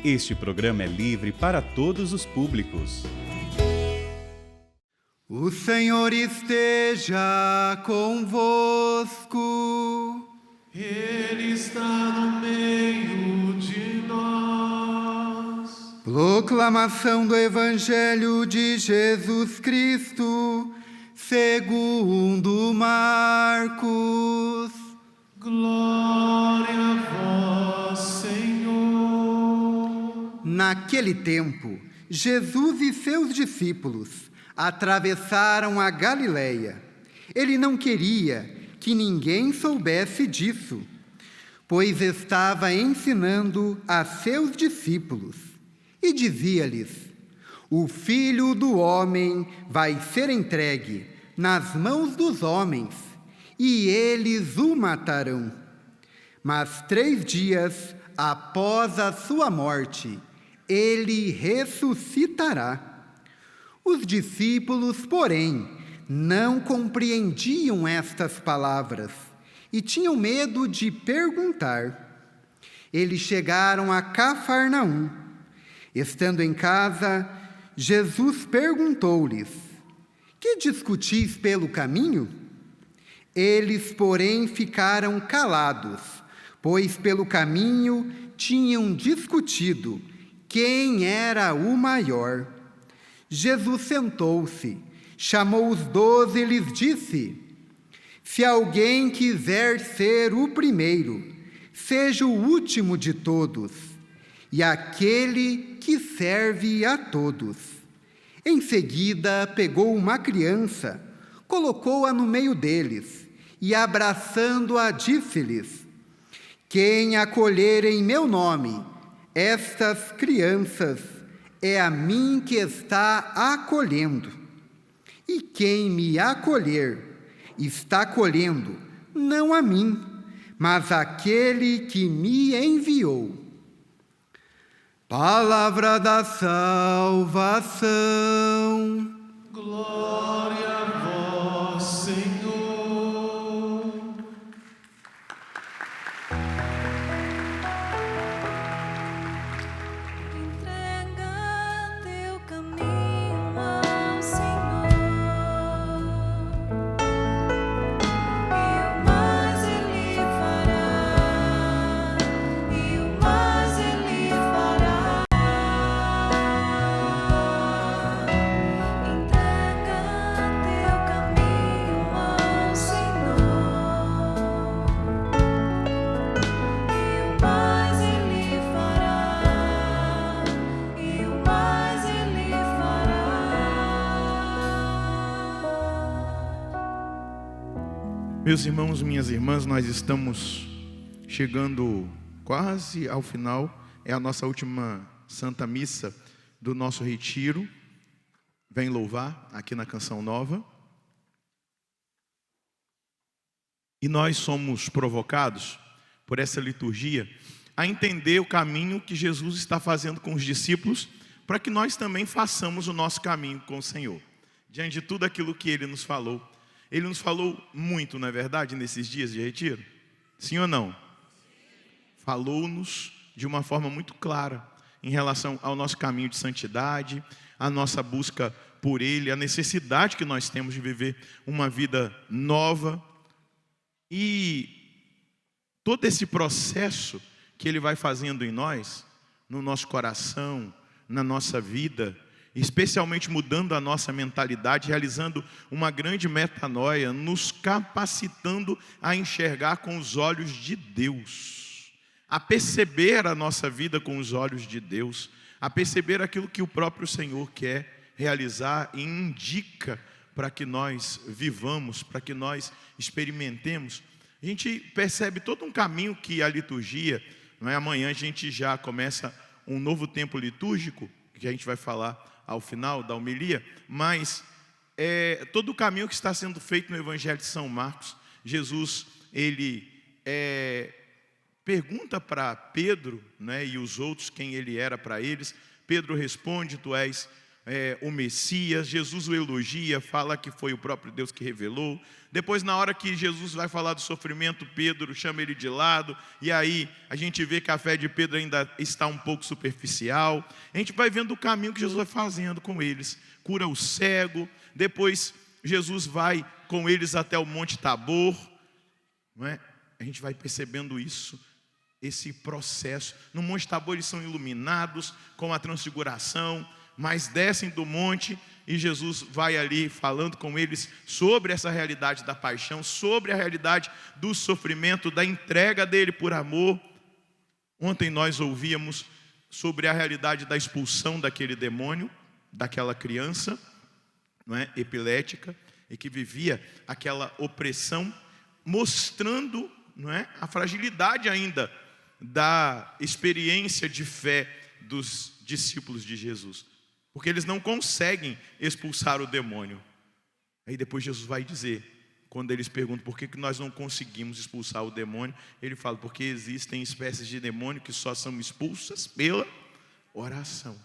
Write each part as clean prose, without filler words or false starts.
Este programa é livre para todos os públicos. O Senhor esteja convosco. Ele está no meio de nós. Proclamação do Evangelho de Jesus Cristo, segundo Marcos. Glória a vós, Senhor. Naquele tempo, Jesus e seus discípulos atravessaram a Galileia. Ele não queria que ninguém soubesse disso, pois estava ensinando a seus discípulos e dizia-lhes: o Filho do Homem vai ser entregue nas mãos dos homens e eles o matarão. Mas 3 dias após a sua morte, ele ressuscitará. Os discípulos, porém, não compreendiam estas palavras e tinham medo de perguntar. Eles chegaram a Cafarnaum. Estando em casa, Jesus perguntou-lhes: que discutis pelo caminho? Eles, porém, ficaram calados, pois pelo caminho tinham discutido quem era o maior. Jesus sentou-se, chamou os 12 e lhes disse: se alguém quiser ser o primeiro, seja o último de todos, e aquele que serve a todos. Em seguida, pegou uma criança, colocou-a no meio deles, e abraçando-a, disse-lhes: quem acolher em meu nome estas crianças, é a mim que está acolhendo. E quem me acolher, está acolhendo, não a mim, mas aquele que me enviou. Palavra da salvação. Glória a vós, Senhor. Entrega teu caminho ao Senhor, e o mais Ele fará, e o mais Ele fará. Entrega teu caminho ao Senhor, e o mais Ele fará, e o mais Ele fará. Meus irmãos, minhas irmãs, nós estamos chegando quase ao final. É a nossa última Santa Missa do nosso retiro. Vem louvar aqui na Canção Nova. E nós somos provocados por essa liturgia a entender o caminho que Jesus está fazendo com os discípulos, para que nós também façamos o nosso caminho com o Senhor. Diante de tudo aquilo que Ele nos falou. Ele nos falou muito, não é verdade, nesses dias de retiro? Sim ou não? Falou-nos de uma forma muito clara em relação ao nosso caminho de santidade, a nossa busca por Ele, a necessidade que nós temos de viver uma vida nova. E todo esse processo que Ele vai fazendo em nós, no nosso coração, na nossa vida, especialmente mudando a nossa mentalidade, realizando uma grande metanoia, nos capacitando a enxergar com os olhos de Deus, a perceber a nossa vida com os olhos de Deus, a perceber aquilo que o próprio Senhor quer realizar e indica para que nós vivamos, para que nós experimentemos. A gente percebe todo um caminho que a liturgia, não é? Amanhã a gente já começa um novo tempo litúrgico, que a gente vai falar ao final da homilia, mas todo o caminho que está sendo feito no Evangelho de São Marcos. Jesus, ele pergunta para Pedro, né, e os outros quem ele era para eles. Pedro responde: tu és o Messias. Jesus o elogia, fala que foi o próprio Deus que revelou. Depois, na hora que Jesus vai falar do sofrimento, Pedro chama ele de lado, e aí a gente vê que a fé de Pedro ainda está um pouco superficial. A gente vai vendo o caminho que Jesus vai fazendo com eles, cura o cego. Depois Jesus vai com eles até o Monte Tabor, não é? A gente vai percebendo isso, esse processo. No Monte Tabor eles são iluminados com a transfiguração, mas descem do monte e Jesus vai ali falando com eles sobre essa realidade da paixão, sobre a realidade do sofrimento, da entrega dele por amor. Ontem nós ouvíamos sobre a realidade da expulsão daquele demônio, daquela criança, não é, epilética, e que vivia aquela opressão, mostrando, não é, a fragilidade ainda da experiência de fé dos discípulos de Jesus, porque eles não conseguem expulsar o demônio. Aí depois Jesus vai dizer, quando eles perguntam por que nós não conseguimos expulsar o demônio, ele fala, porque existem espécies de demônio que só são expulsas pela oração.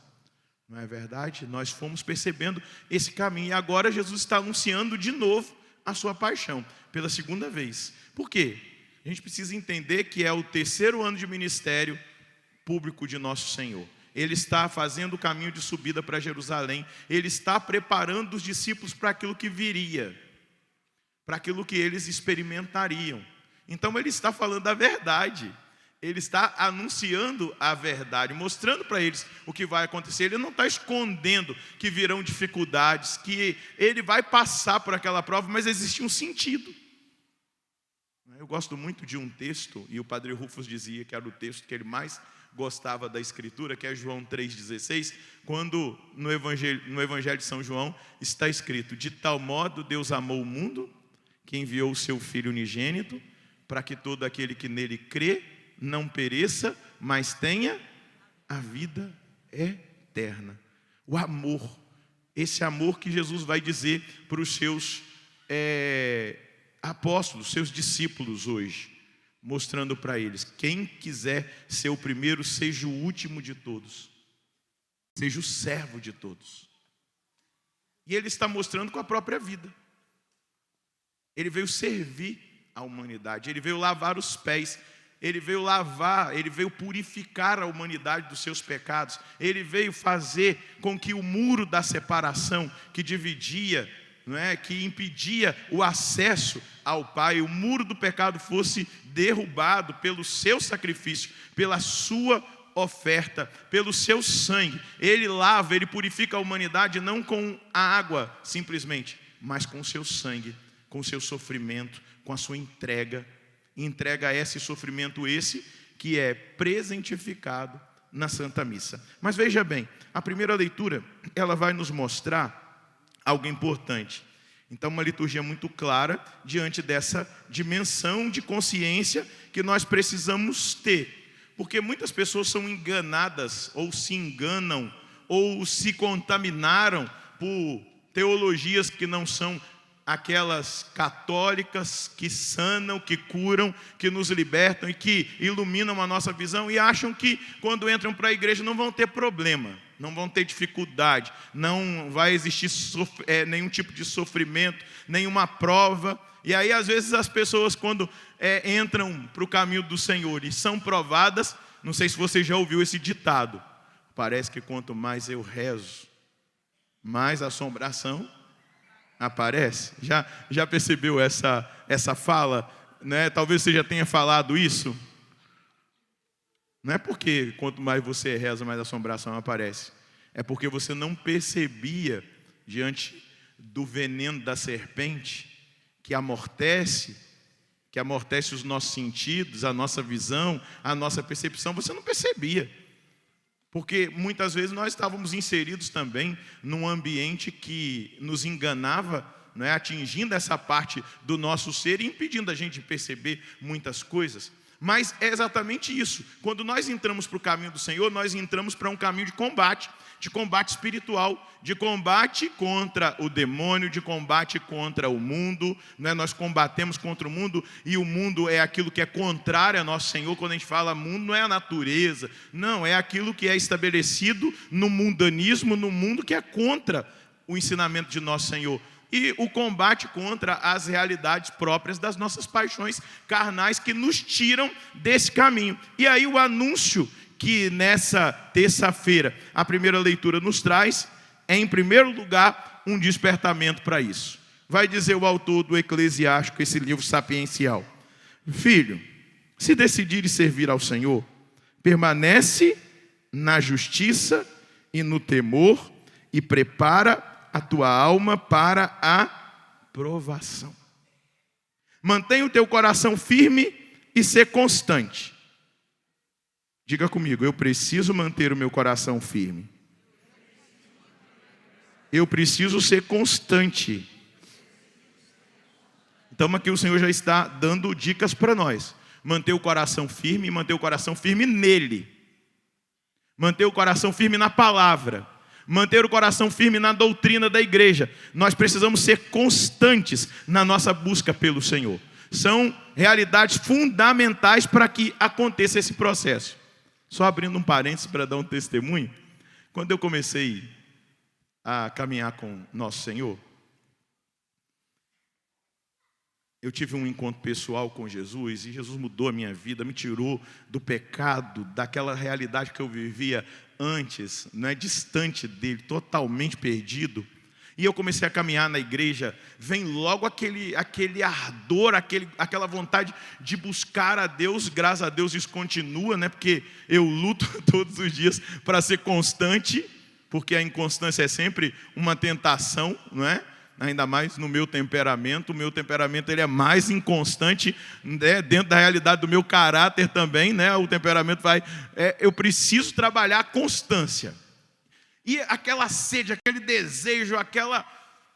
Não é verdade? Nós fomos percebendo esse caminho, e agora Jesus está anunciando de novo a sua paixão, pela segunda vez. Por quê? A gente precisa entender que é o terceiro ano de ministério público de nosso Senhor. Ele está fazendo o caminho de subida para Jerusalém. Ele está preparando os discípulos para aquilo que viria, para aquilo que eles experimentariam. Então ele está falando a verdade. Ele está anunciando a verdade, mostrando para eles o que vai acontecer. Ele não está escondendo que virão dificuldades, que ele vai passar por aquela prova, mas existe um sentido. Eu gosto muito de um texto, e o Padre Rufus dizia que era o texto que ele mais gostava da Escritura, que é João 3,16, quando no Evangelho de São João está escrito: de tal modo Deus amou o mundo, que enviou o seu Filho unigênito, para que todo aquele que nele crê não pereça, mas tenha a vida eterna. O amor, esse amor que Jesus vai dizer para os seus apóstolos, seus discípulos hoje, mostrando para eles: quem quiser ser o primeiro, seja o último de todos, seja o servo de todos. E ele está mostrando com a própria vida. Ele veio servir a humanidade, ele veio lavar os pés, ele veio lavar, ele veio purificar a humanidade dos seus pecados, ele veio fazer com que o muro da separação que dividia, não é, que impedia o acesso ao Pai, o muro do pecado fosse derrubado pelo seu sacrifício, pela sua oferta, pelo seu sangue. Ele lava, ele purifica a humanidade não com a água simplesmente, mas com o seu sangue, com o seu sofrimento, com a sua entrega. Entrega esse sofrimento, esse que é presentificado na Santa Missa. Mas veja bem, a primeira leitura, ela vai nos mostrar algo importante. Então, uma liturgia muito clara diante dessa dimensão de consciência que nós precisamos ter. Porque muitas pessoas são enganadas, ou se enganam, ou se contaminaram por teologias que não são aquelas católicas que sanam, que curam, que nos libertam e que iluminam a nossa visão, e acham que quando entram para a igreja não vão ter problema, não vão ter dificuldade, não vai existir nenhum tipo de sofrimento, nenhuma prova. E aí às vezes as pessoas quando entram para o caminho do Senhor e são provadas, não sei se você já ouviu esse ditado, parece que quanto mais eu rezo, mais assombração aparece. Já percebeu essa fala, né? Talvez você já tenha falado isso. Não é porque quanto mais você reza, mais assombração aparece. É porque você não percebia, diante do veneno da serpente, que amortece os nossos sentidos, a nossa visão, a nossa percepção. Você não percebia. Porque muitas vezes nós estávamos inseridos também num ambiente que nos enganava, não é? Atingindo essa parte do nosso ser e impedindo a gente de perceber muitas coisas. Mas é exatamente isso. Quando nós entramos para o caminho do Senhor, nós entramos para um caminho de combate espiritual, de combate contra o demônio, de combate contra o mundo, né? Nós combatemos contra o mundo, e o mundo é aquilo que é contrário a nosso Senhor. Quando a gente fala mundo, não é a natureza, não, é aquilo que é estabelecido no mundanismo, no mundo que é contra o ensinamento de nosso Senhor. E o combate contra as realidades próprias das nossas paixões carnais que nos tiram desse caminho. E aí o anúncio que nessa terça-feira a primeira leitura nos traz é, em primeiro lugar, um despertamento para isso. Vai dizer o autor do Eclesiástico, esse livro sapiencial: filho, se decidires servir ao Senhor, permanece na justiça e no temor e prepara a tua alma para a provação. Mantenha o teu coração firme e ser constante. Diga comigo: eu preciso manter o meu coração firme. Eu preciso ser constante. Então aqui o Senhor já está dando dicas para nós. Manter o coração firme e manter o coração firme nele. Manter o coração firme na palavra. Manter o coração firme na doutrina da igreja. Nós precisamos ser constantes na nossa busca pelo Senhor. São realidades fundamentais para que aconteça esse processo. Só abrindo um parênteses para dar um testemunho. Quando eu comecei a caminhar com nosso Senhor, eu tive um encontro pessoal com Jesus, e Jesus mudou a minha vida, me tirou do pecado, daquela realidade que eu vivia antes, né, distante dele, totalmente perdido. E eu comecei a caminhar na igreja, vem logo aquele ardor, aquela vontade de buscar a Deus. Graças a Deus isso continua, né, porque eu luto todos os dias para ser constante, porque a inconstância é sempre uma tentação, não é? Ainda mais no meu temperamento. O meu temperamento ele é mais inconstante, né? Dentro da realidade do meu caráter também, né? O temperamento vai... eu preciso trabalhar a constância. E aquela sede, aquele desejo, aquela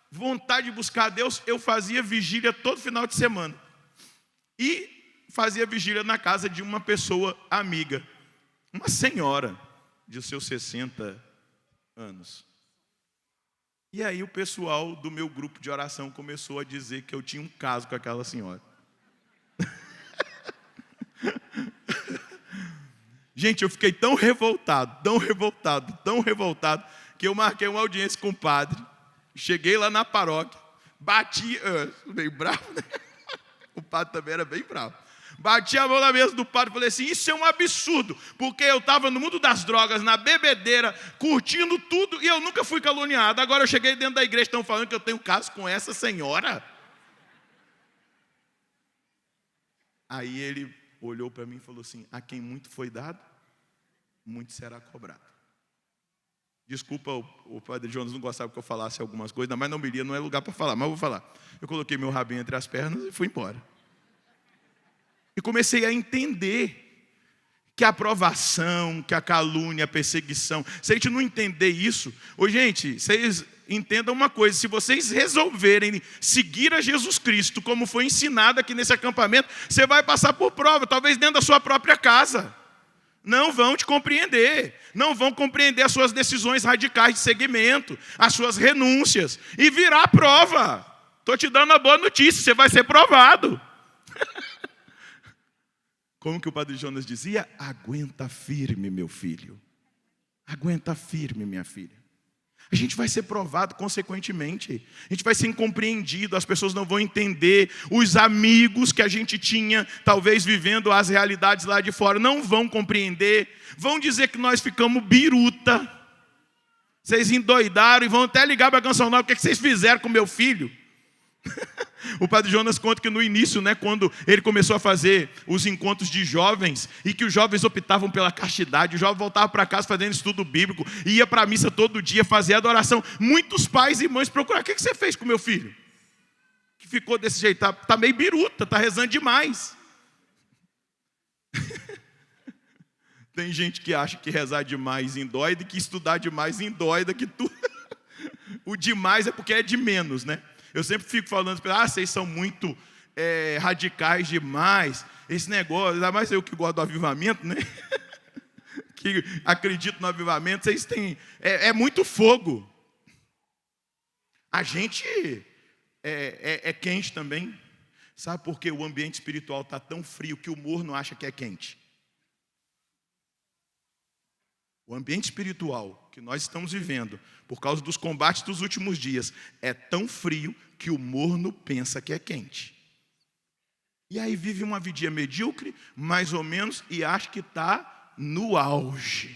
vontade de buscar a Deus, eu fazia vigília todo final de semana. E fazia vigília na casa de uma pessoa amiga, uma senhora de seus 60 anos. E aí o pessoal do meu grupo de oração começou a dizer que eu tinha um caso com aquela senhora. Gente, eu fiquei tão revoltado, que eu marquei uma audiência com o padre. Cheguei lá na paróquia, bati, meio bravo, né? O padre também era bem bravo. Bati a mão na mesa do padre e falei assim: isso é um absurdo, porque eu estava no mundo das drogas, na bebedeira, curtindo tudo, e eu nunca fui caluniado. Agora eu cheguei dentro da igreja, estão falando que eu tenho caso com essa senhora. Aí ele olhou para mim e falou assim: a quem muito foi dado, muito será cobrado. Desculpa, o padre Jonas não gostava que eu falasse algumas coisas, mas não é lugar para falar, mas eu vou falar. Eu coloquei meu rabinho entre as pernas e fui embora. E comecei a entender que a aprovação, que a calúnia, a perseguição, se a gente não entender isso... gente, vocês entendam uma coisa: se vocês resolverem seguir a Jesus Cristo, como foi ensinado aqui nesse acampamento, você vai passar por prova, talvez dentro da sua própria casa. Não vão te compreender, não vão compreender as suas decisões radicais de seguimento, as suas renúncias, e virá a prova. Estou te dando a boa notícia, você vai ser provado. Como que o padre Jonas dizia? Aguenta firme, meu filho. Aguenta firme, minha filha. A gente vai ser provado consequentemente. A gente vai ser incompreendido, as pessoas não vão entender. Os amigos que a gente tinha, talvez vivendo as realidades lá de fora, não vão compreender. Vão dizer que nós ficamos biruta. Vocês endoidaram e vão até ligar para a Canção Nova: o que vocês fizeram com meu filho? O padre Jonas conta que no início, né, quando ele começou a fazer os encontros de jovens, e que os jovens optavam pela castidade, o jovem voltava para casa fazendo estudo bíblico, ia para a missa todo dia, fazia adoração. Muitos pais e mães procuraram: o que você fez com meu filho? Que ficou desse jeito, tá meio biruta, tá rezando demais. Tem gente que acha que rezar demais indóida e que estudar demais indóida, que tudo. O demais é porque é de menos, né? Eu sempre fico falando: vocês são muito radicais demais. Esse negócio, ainda mais eu que gosto do avivamento, né? Que acredito no avivamento, vocês têm... É muito fogo. A gente é quente também. Sabe por que o ambiente espiritual está tão frio que o morno acha que é quente? O ambiente espiritual que nós estamos vivendo, por causa dos combates dos últimos dias, é tão frio que o morno pensa que é quente. E aí vive uma vidinha medíocre, mais ou menos, e acha que está no auge.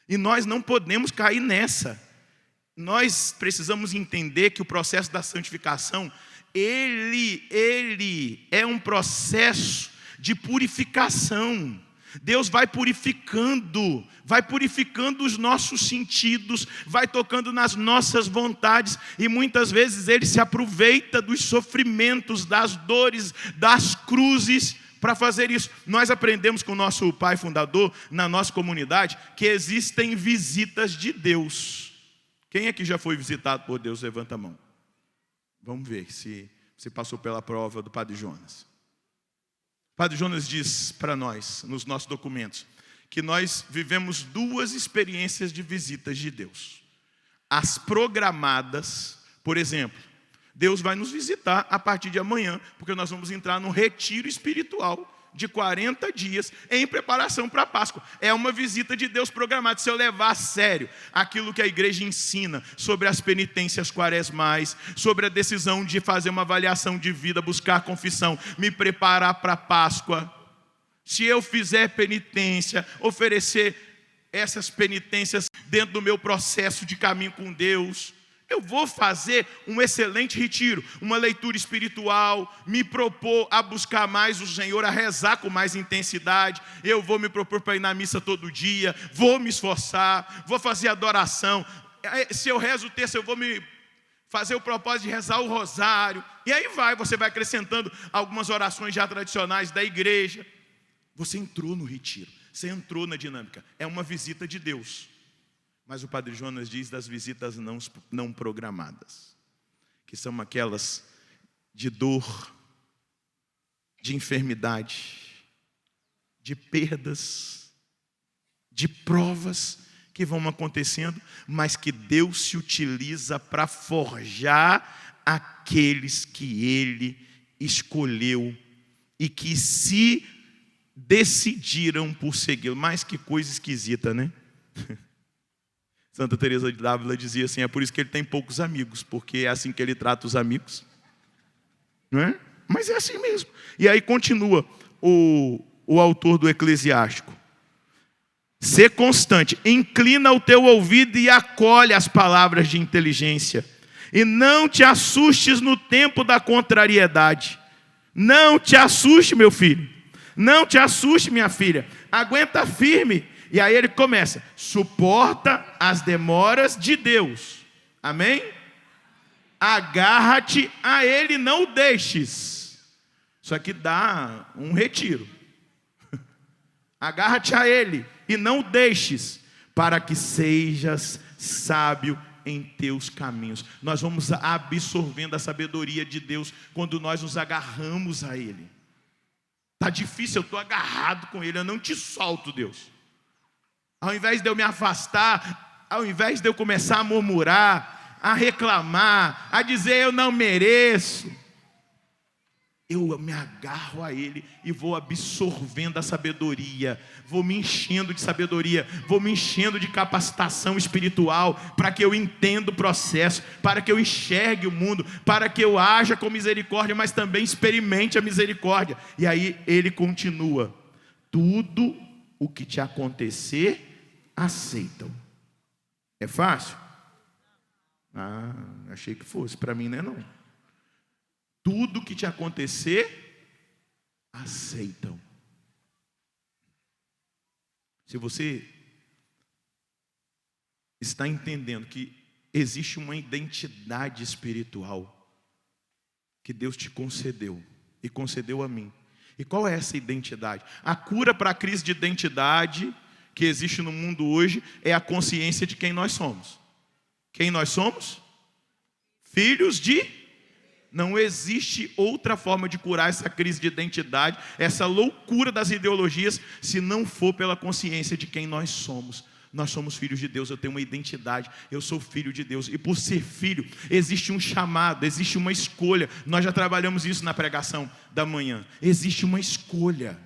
E nós não podemos cair nessa. Nós precisamos entender que o processo da santificação, ele é um processo de purificação. Deus vai purificando os nossos sentidos, vai tocando nas nossas vontades, e muitas vezes Ele se aproveita dos sofrimentos, das dores, das cruzes, para fazer isso. Nós aprendemos com o nosso pai fundador, na nossa comunidade, que existem visitas de Deus. Quem aqui já foi visitado por Deus? Levanta a mão. Vamos ver se você passou pela prova do Padre Jonas. O Padre Jonas diz para nós, nos nossos documentos, que nós vivemos duas experiências de visitas de Deus. As programadas, por exemplo, Deus vai nos visitar a partir de amanhã, porque nós vamos entrar num retiro espiritual de 40 dias em preparação para a Páscoa. É uma visita de Deus programada. Se eu levar a sério aquilo que a igreja ensina sobre as penitências quaresmais, sobre a decisão de fazer uma avaliação de vida, buscar confissão, me preparar para a Páscoa, se eu fizer penitência, oferecer essas penitências dentro do meu processo de caminho com Deus, eu vou fazer um excelente retiro, uma leitura espiritual, me propor a buscar mais o Senhor, a rezar com mais intensidade. Eu vou me propor para ir na missa todo dia, vou me esforçar, vou fazer adoração. Se eu rezo o texto, eu vou me fazer o propósito de rezar o rosário. E aí você vai acrescentando algumas orações já tradicionais da igreja. Você entrou no retiro, você entrou na dinâmica. É uma visita de Deus. Mas o Padre Jonas diz das visitas não programadas, que são aquelas de dor, de enfermidade, de perdas, de provas que vão acontecendo, mas que Deus se utiliza para forjar aqueles que Ele escolheu e que se decidiram por segui-lo. Mas que coisa esquisita, né? Santa Teresa de Ávila dizia assim, é por isso que ele tem poucos amigos, porque é assim que ele trata os amigos. Não é? Mas é assim mesmo. E aí continua o autor do Eclesiástico. Sê constante, inclina o teu ouvido e acolhe as palavras de inteligência. E não te assustes no tempo da contrariedade. Não te assuste, meu filho. Não te assuste, minha filha. Aguenta firme. E aí ele começa, suporta as demoras de Deus. Amém? Agarra-te a Ele, não o deixes. Isso aqui dá um retiro. Agarra-te a Ele e não o deixes, para que sejas sábio em teus caminhos. Nós vamos absorvendo a sabedoria de Deus quando nós nos agarramos a Ele. Está difícil, eu estou agarrado com Ele, eu não te solto, Deus. Ao invés de eu me afastar, ao invés de eu começar a murmurar, a reclamar, a dizer eu não mereço, eu me agarro a Ele e vou absorvendo a sabedoria, vou me enchendo de sabedoria, vou me enchendo de capacitação espiritual, para que eu entenda o processo, para que eu enxergue o mundo, para que eu haja com misericórdia, mas também experimente a misericórdia. E aí ele continua, tudo o que te acontecer, aceitam. É fácil? Achei que fosse, para mim não é não. Tudo que te acontecer, aceitam. Se você está entendendo que existe uma identidade espiritual que Deus te concedeu e concedeu a mim. E qual é essa identidade? A cura para a crise de identidade que existe no mundo hoje é a consciência de quem nós somos. Quem nós somos? Filhos de... Não existe outra forma de curar essa crise de identidade, essa loucura das ideologias, se não for pela consciência de quem nós somos. Nós somos filhos de Deus, eu tenho uma identidade, eu sou filho de Deus. E por ser filho, existe um chamado, existe uma escolha. Nós já trabalhamos isso na pregação da manhã. Existe uma escolha,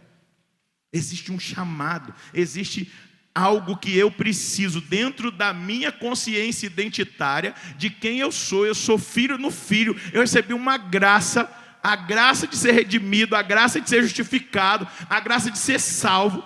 existe um chamado, existe algo que eu preciso dentro da minha consciência identitária de quem eu sou filho no filho, eu recebi uma graça, a graça de ser redimido, a graça de ser justificado, a graça de ser salvo,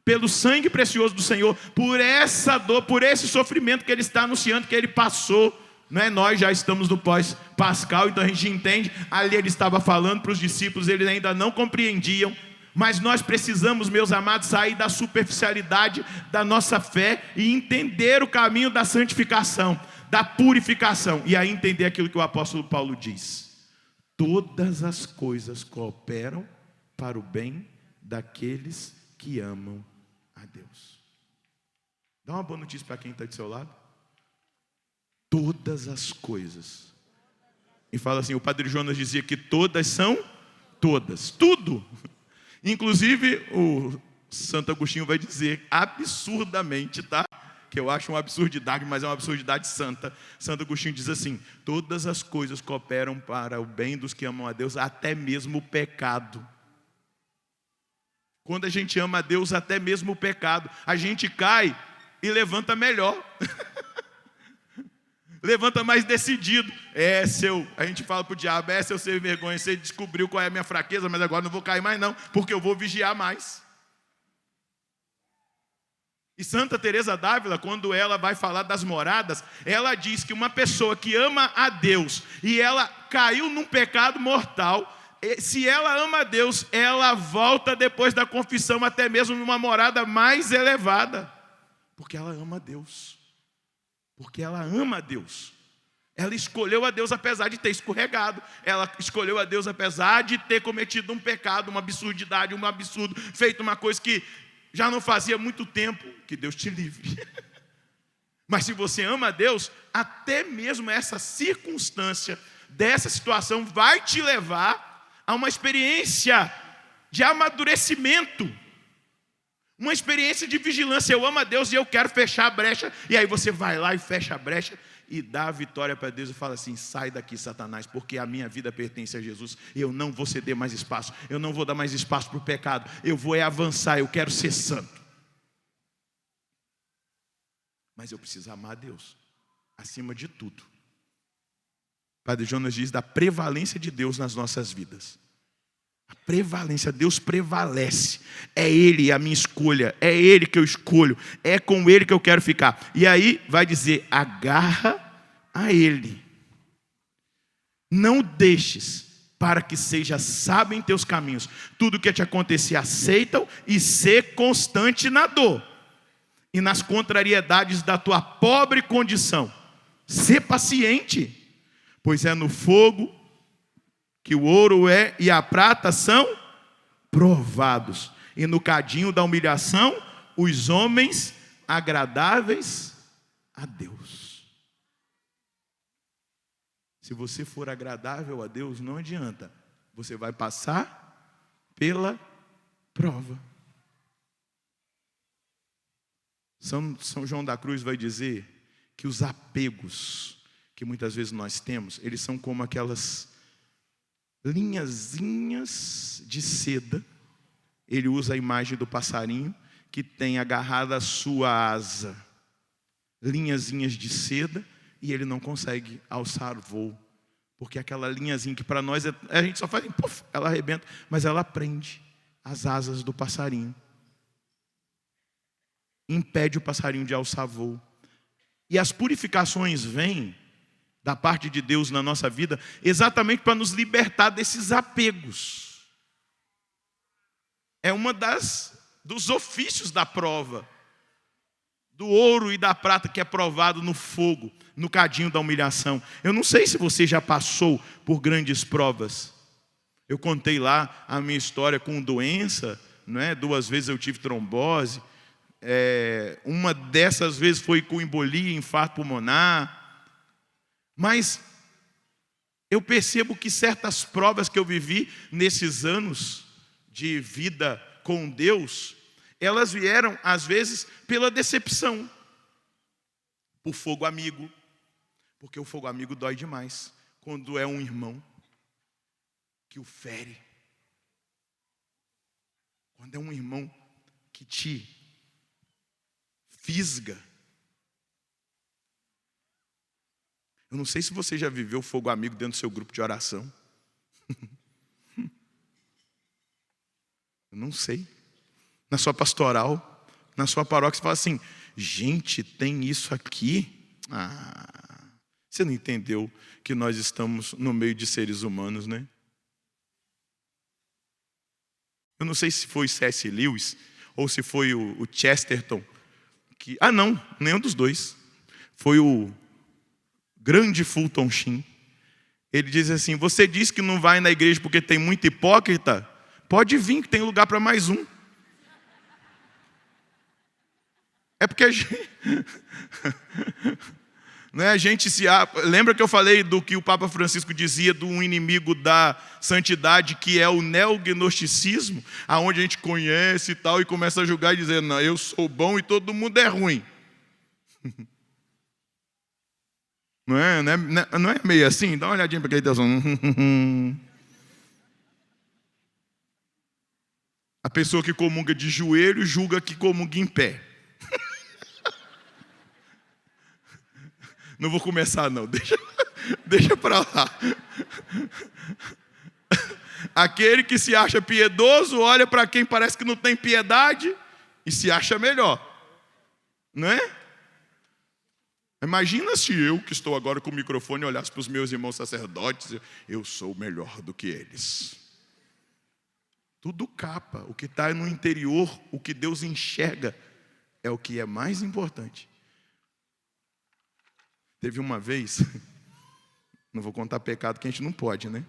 pelo sangue precioso do Senhor, por essa dor, por esse sofrimento que Ele está anunciando que Ele passou. Não é? Nós já estamos no pós-pascal, então a gente entende, ali Ele estava falando para os discípulos, eles ainda não compreendiam, mas nós precisamos, meus amados, sair da superficialidade da nossa fé e entender o caminho da santificação, da purificação, e aí entender aquilo que o apóstolo Paulo diz: todas as coisas cooperam para o bem daqueles que amam a Deus. Dá uma boa notícia para quem está do seu lado. Todas as coisas. E fala assim, o Padre Jonas dizia que todas são todas, tudo. Inclusive o Santo Agostinho vai dizer absurdamente, tá? Que eu acho uma absurdidade, mas é uma absurdidade santa. Santo Agostinho diz assim: todas as coisas cooperam para o bem dos que amam a Deus, até mesmo o pecado. Quando a gente ama a Deus, até mesmo o pecado, a gente cai e levanta melhor. Levanta mais decidido. A gente fala para o diabo, seu sem vergonha, você descobriu qual é a minha fraqueza, mas agora não vou cair mais não, porque eu vou vigiar mais. E Santa Teresa d'Ávila, quando ela vai falar das moradas, ela diz que uma pessoa que ama a Deus e ela caiu num pecado mortal, se ela ama a Deus, ela volta depois da confissão até mesmo numa morada mais elevada, porque ela ama a Deus. Porque ela ama a Deus. Ela escolheu a Deus apesar de ter escorregado. Ela escolheu a Deus apesar de ter cometido um pecado, uma absurdidade, um absurdo, feito uma coisa que já não fazia muito tempo. Que Deus te livre. Mas se você ama a Deus, até mesmo essa circunstância, dessa situação, vai te levar a uma experiência de amadurecimento. Uma experiência de vigilância. Eu amo a Deus e eu quero fechar a brecha. E aí você vai lá e fecha a brecha e dá a vitória para Deus e fala assim: sai daqui, Satanás, porque a minha vida pertence a Jesus. Eu não vou ceder mais espaço. Eu não vou dar mais espaço para o pecado. Eu vou avançar, eu quero ser santo. Mas eu preciso amar a Deus acima de tudo. Padre Jonas diz da prevalência de Deus nas nossas vidas. A prevalência, Deus prevalece. É Ele a minha escolha, é Ele que eu escolho, é com Ele que eu quero ficar. E aí vai dizer: agarra a Ele. Não deixes para que seja sábio em teus caminhos. Tudo que te acontecer, aceita-o e ser constante na dor e nas contrariedades da tua pobre condição. Ser paciente, pois é no fogo que o ouro e a prata são provados, e no cadinho da humilhação, os homens agradáveis a Deus. Se você for agradável a Deus, não adianta, você vai passar pela prova. São João da Cruz vai dizer que os apegos que muitas vezes nós temos, eles são como aquelas linhazinhas de seda. Ele usa a imagem do passarinho que tem agarrada a sua asa, linhazinhas de seda, e ele não consegue alçar voo, porque aquela linhazinha que para nós a gente só faz, puff, ela arrebenta, mas ela prende as asas do passarinho, impede o passarinho de alçar voo. E as purificações vêm da parte de Deus na nossa vida, exatamente para nos libertar desses apegos. É uma dos ofícios da prova, do ouro e da prata que é provado no fogo, no cadinho da humilhação. Eu não sei se você já passou por grandes provas. Eu contei lá a minha história com doença, não é? 2 vezes eu tive trombose, uma dessas vezes foi com embolia, infarto pulmonar. Mas Eu percebo que certas provas que eu vivi nesses anos de vida com Deus, elas vieram, às vezes, pela decepção, por fogo amigo, porque o fogo amigo dói demais, quando é um irmão que o fere, quando é um irmão que te fisga. Eu não sei se você já viveu fogo amigo dentro do seu grupo de oração. Eu não sei. Na sua pastoral, na sua paróquia, você fala assim: gente, tem isso aqui? Você não entendeu que nós estamos no meio de seres humanos, né? Eu não sei se foi C.S. Lewis ou se foi o Chesterton. Não, nenhum dos dois. Foi o grande Fulton Sheen. Ele diz assim: você diz que não vai na igreja porque tem muito hipócrita? Pode vir que tem lugar para mais um. É porque a gente... a gente se... Lembra que eu falei do que o Papa Francisco dizia do inimigo da santidade, que é o neognosticismo, aonde a gente conhece e tal, e começa a julgar e dizer: não, eu sou bom e todo mundo é ruim. Não é meio assim? Dá uma olhadinha para aquele Deus. A pessoa que comunga de joelho julga que comunga em pé. Não vou começar não, deixa para lá. Aquele que se acha piedoso olha para quem parece que não tem piedade e se acha melhor. Não é? Imagina se eu, que estou agora com o microfone, olhasse para os meus irmãos sacerdotes: eu sou melhor do que eles. Tudo capa. O que está no interior, o que Deus enxerga, é o que é mais importante. Teve uma vez, não vou contar pecado que a gente não pode, né?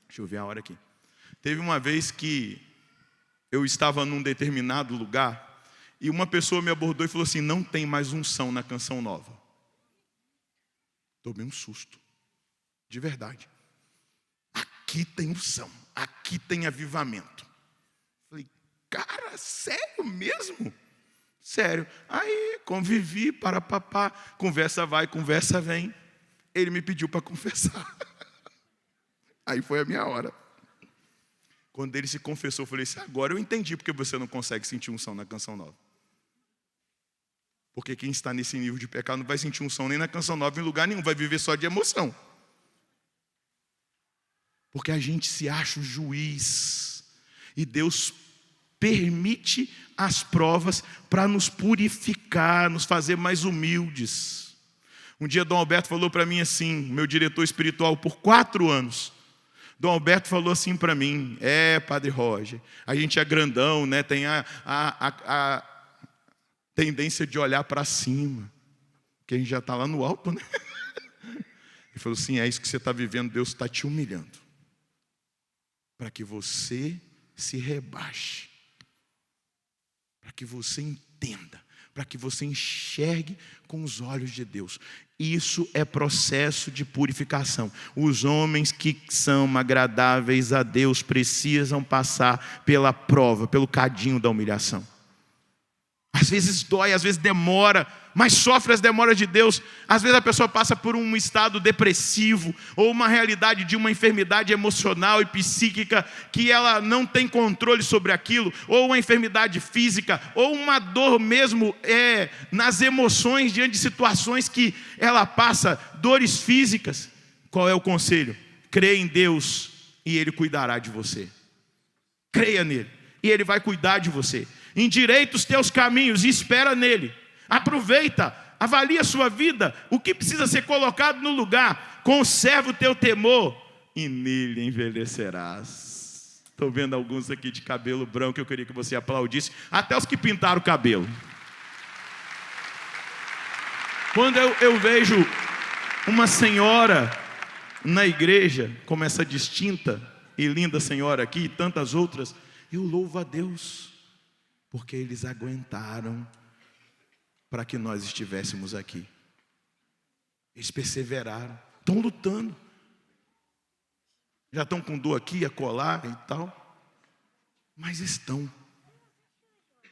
Deixa eu ver a hora aqui. Teve uma vez que eu estava num determinado lugar e uma pessoa me abordou e falou assim: não tem mais unção na canção nova. Tomei um susto, de verdade. Aqui tem unção, aqui tem avivamento. Falei: cara, sério mesmo? Sério. Aí convivi, papá, conversa vai, conversa vem. Ele me pediu para confessar. Aí foi a minha hora. Quando ele se confessou, eu falei assim: agora eu entendi porque você não consegue sentir unção na canção nova. Porque quem está nesse nível de pecado não vai sentir unção nem na canção nova em lugar nenhum, vai viver só de emoção. Porque a gente se acha o juiz. E Deus permite as provas para nos purificar, nos fazer mais humildes. Um dia Dom Alberto falou para mim assim, meu diretor espiritual por 4 anos. Dom Alberto falou assim para mim: Padre Roger, a gente é grandão, né? Tem a tendência de olhar para cima, que a gente já está lá no alto, né? Ele falou assim: é isso que você está vivendo, Deus está te humilhando, para que você se rebaixe, para que você entenda, para que você enxergue com os olhos de Deus. Isso é processo de purificação. Os homens que são agradáveis a Deus precisam passar pela prova, pelo cadinho da humilhação. Às vezes dói, às vezes demora, mas sofre as demoras de Deus. Às vezes a pessoa passa por um estado depressivo, ou uma realidade de uma enfermidade emocional e psíquica, que ela não tem controle sobre aquilo, ou uma enfermidade física, ou uma dor mesmo nas emoções, diante de situações que ela passa, dores físicas. Qual é o conselho? Creia em Deus e Ele cuidará de você. Creia nele e Ele vai cuidar de você. Endireita os teus caminhos e espera nele. Aproveita, avalia a sua vida, o que precisa ser colocado no lugar. Conserva o teu temor e nele envelhecerás. Estou vendo alguns aqui de cabelo branco, eu queria que você aplaudisse, até os que pintaram o cabelo. Quando eu vejo uma senhora na igreja, como essa distinta e linda senhora aqui, e tantas outras, eu louvo a Deus, porque eles aguentaram para que nós estivéssemos aqui. Eles perseveraram, estão lutando. já estão com dor aqui, acolá e tal, mas estão.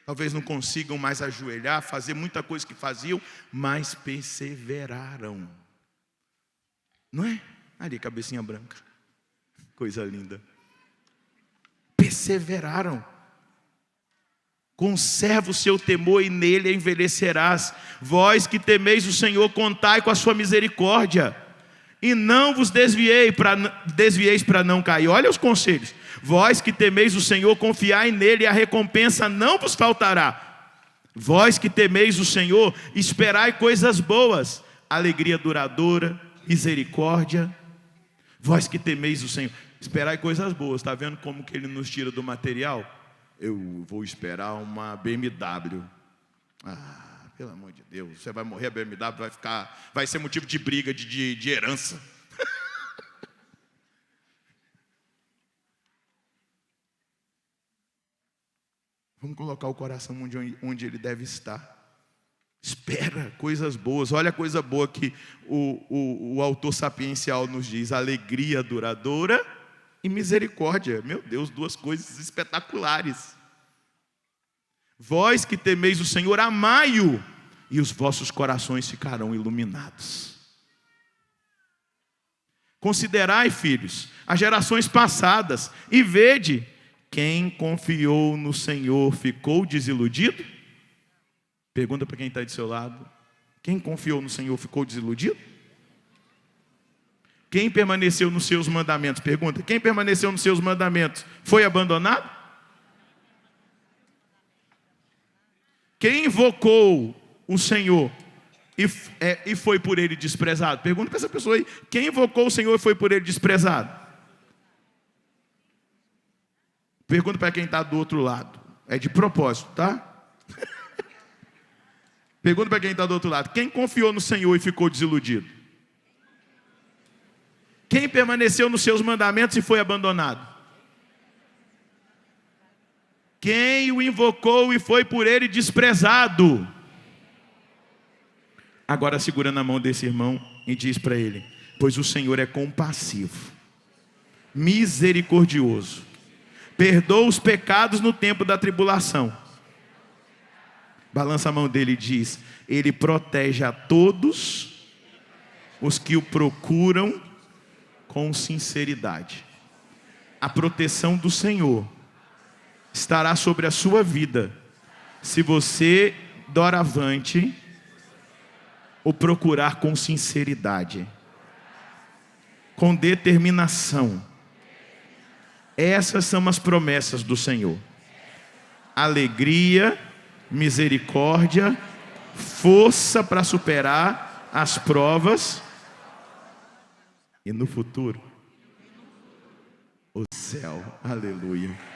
Talvez não consigam mais ajoelhar, fazer muita coisa que faziam, mas perseveraram. Não é? Ali, cabecinha branca. Coisa linda. Perseveraram. Conserva o seu temor e nele envelhecerás. Vós que temeis o Senhor, contai com a sua misericórdia. E não vos desvieis para não cair. Olha os conselhos. Vós que temeis o Senhor, confiai nele e a recompensa não vos faltará. Vós que temeis o Senhor, esperai coisas boas, alegria duradoura, misericórdia. Vós que temeis o Senhor, esperai coisas boas. Está vendo como que ele nos tira do material? Eu vou esperar uma BMW. Pelo amor de Deus, você vai morrer, a BMW vai ser motivo de briga, de herança. Vamos colocar o coração onde ele deve estar. Espera coisas boas. Olha a coisa boa que o autor sapiencial nos diz: alegria duradoura e misericórdia. Meu Deus, duas coisas espetaculares. Vós que temeis o Senhor, amai-o, e os vossos corações ficarão iluminados. Considerai, filhos, as gerações passadas, e vede, quem confiou no Senhor ficou desiludido? Pergunta para quem está do seu lado. Quem confiou no Senhor ficou desiludido? Quem permaneceu nos seus mandamentos? Pergunta, quem permaneceu nos seus mandamentos foi abandonado? Quem invocou o Senhor e foi por ele desprezado? Pergunta para essa pessoa aí, quem invocou o Senhor e foi por ele desprezado? Pergunta para quem está do outro lado. É de propósito, tá? Pergunta para quem está do outro lado. Quem confiou no Senhor e ficou desiludido? Quem permaneceu nos seus mandamentos e foi abandonado? Quem o invocou e foi por ele desprezado? Agora segura na mão desse irmão e diz para ele: pois o Senhor é compassivo, misericordioso, perdoa os pecados no tempo da tribulação. Balança a mão dele e diz: ele protege a todos os que o procuram com sinceridade. A proteção do Senhor estará sobre a sua vida, se você, doravante, o procurar com sinceridade, com determinação. Essas são as promessas do Senhor: alegria, misericórdia, força para superar as provas, e no futuro, o céu. Aleluia.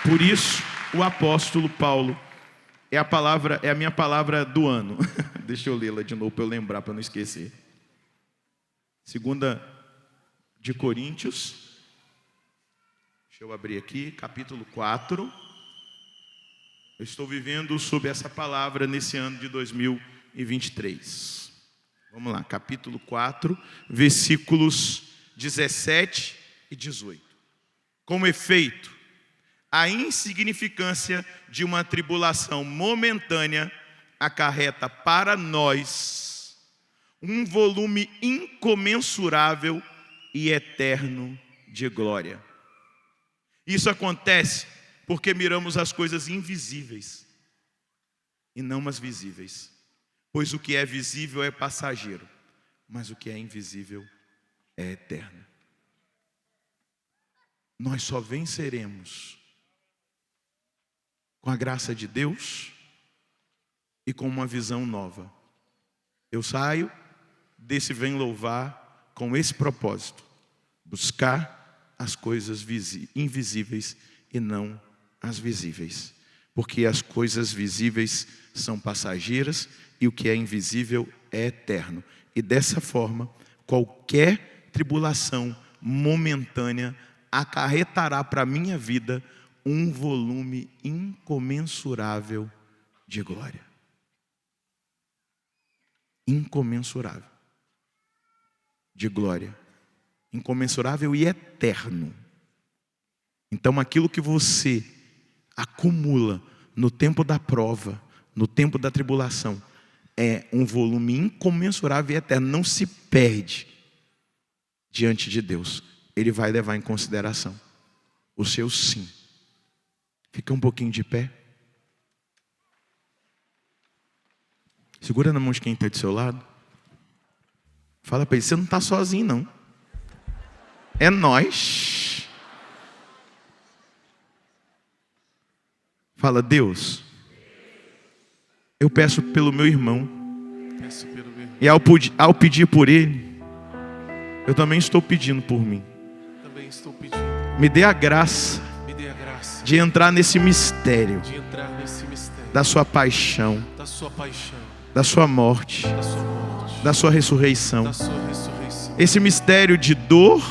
Por isso, o apóstolo Paulo é a minha palavra do ano. Deixa eu lê-la de novo para eu lembrar, para não esquecer. 2 de Coríntios, deixa eu abrir aqui, capítulo 4. Eu estou vivendo sob essa palavra nesse ano de 2023. Vamos lá, capítulo 4, versículos 17 e 18. Como efeito, a insignificância de uma tribulação momentânea acarreta para nós um volume incomensurável e eterno de glória. Isso acontece porque miramos as coisas invisíveis e não as visíveis. Pois o que é visível é passageiro, mas o que é invisível é eterno. Nós só venceremos com a graça de Deus e com uma visão nova. Eu saio desse Vem Louvar com esse propósito: buscar as coisas invisíveis e não as visíveis. Porque as coisas visíveis são passageiras e o que é invisível é eterno. E dessa forma, qualquer tribulação momentânea acarretará para a minha vida um volume incomensurável de glória. incomensurável de glória, incomensurável e eterno. Então aquilo que você acumula no tempo da prova, no tempo da tribulação, é um volume incomensurável e eterno, não se perde diante de Deus. Ele vai levar em consideração o seu sim. Fica um pouquinho de pé. Segura na mão de quem está do seu lado. Fala para ele, você não está sozinho não. É nós. Fala, Deus, eu peço pelo meu irmão. E ao pedir por ele, eu também estou pedindo por mim. Me dê a graça de entrar nesse mistério da sua paixão, da sua morte, da sua ressurreição. Esse mistério de dor,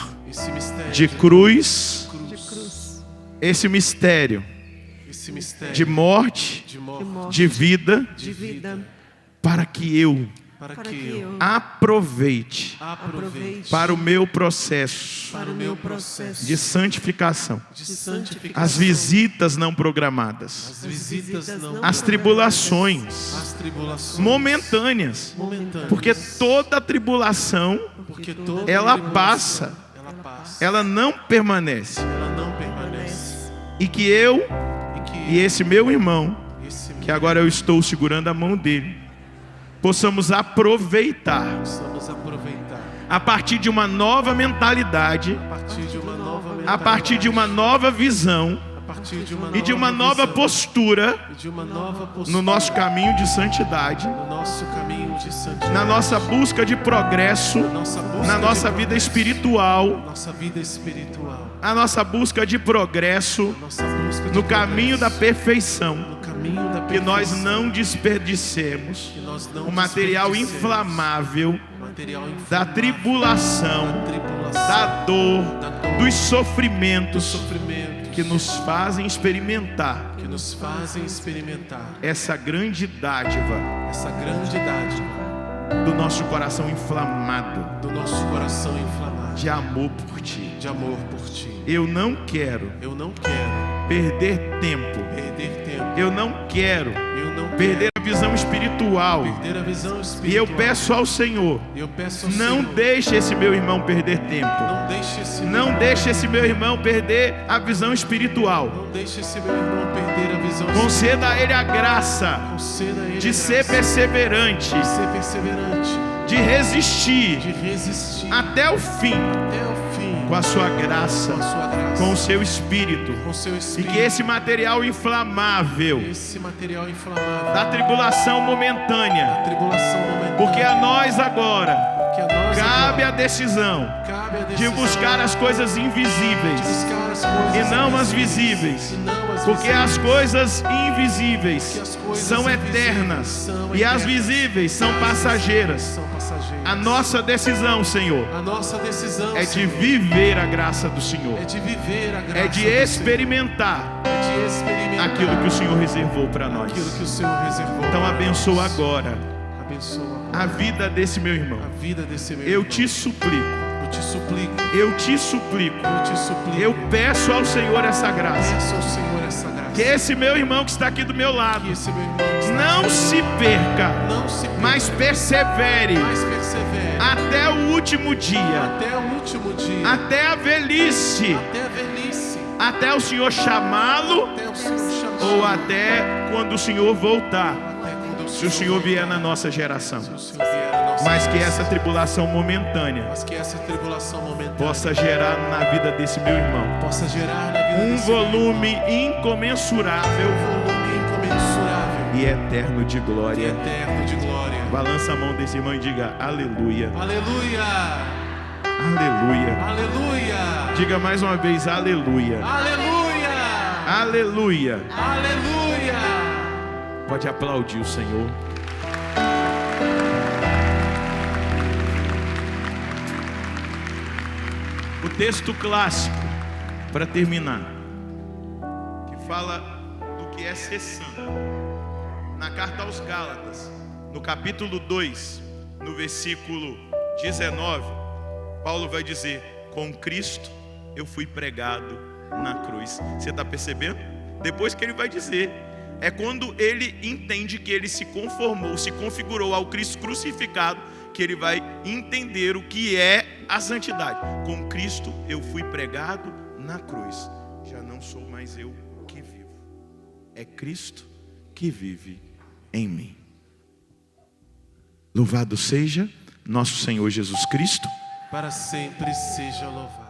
de cruz, esse mistério de morte, de vida, para que eu aproveite para o meu processo de santificação, as visitas não programadas, as tribulações momentâneas, porque toda tribulação ela passa, ela não permanece, e que eu e esse meu irmão, que agora eu estou segurando a mão dele, possamos aproveitar a partir de uma nova mentalidade, a partir de uma nova visão e de uma nova postura no nosso caminho de santidade, na nossa busca de progresso, na nossa vida espiritual, a nossa busca de progresso no caminho da perfeição, que nós não desperdicemos o material inflamável da tribulação, da dor, dos sofrimentos que nos fazem experimentar essa grande dádiva do nosso coração inflamado, de amor por ti. Eu não quero perder tempo. Eu não quero perder a visão espiritual. E eu peço ao Senhor, não deixe esse meu irmão perder tempo. Não deixe esse meu irmão perder a visão espiritual. Conceda a ele a graça de ser perseverante, de resistir até o fim, com a sua graça, com o seu espírito, e que esse material inflamável da tribulação momentânea, porque a nós agora cabe a decisão de buscar as coisas invisíveis e não as visíveis, porque as coisas invisíveis são eternas e as visíveis são passageiras. A nossa decisão, Senhor, é de viver a graça do Senhor, é de experimentar aquilo que o Senhor reservou para nós. Então abençoa agora a vida desse meu irmão. Eu te suplico, eu peço ao Senhor essa graça, que esse meu irmão que está aqui do meu lado não se perca, mas persevere até o último dia, até a velhice, até o Senhor chamá-lo, ou até quando o Senhor voltar, se o Senhor vier na nossa geração. Mas que essa tribulação momentânea possa gerar na vida desse meu irmão um volume incomensurável e eterno de glória. Balança a mão desse irmão e diga aleluia. Aleluia. Aleluia. Aleluia. Diga mais uma vez aleluia. Aleluia. Aleluia. Aleluia. Pode aplaudir o Senhor. O texto clássico, para terminar, que fala do que é ser santo, na carta aos Gálatas, no capítulo 2, no versículo 19, Paulo vai dizer: com Cristo eu fui pregado na cruz. Você está percebendo? Depois que ele vai dizer, é quando ele entende que ele se conformou, se configurou ao Cristo crucificado, que ele vai entender o que é a santidade. Com Cristo eu fui pregado na cruz. Já não sou mais eu que vivo, é Cristo que vive em mim. Louvado seja nosso Senhor Jesus Cristo. Para sempre seja louvado.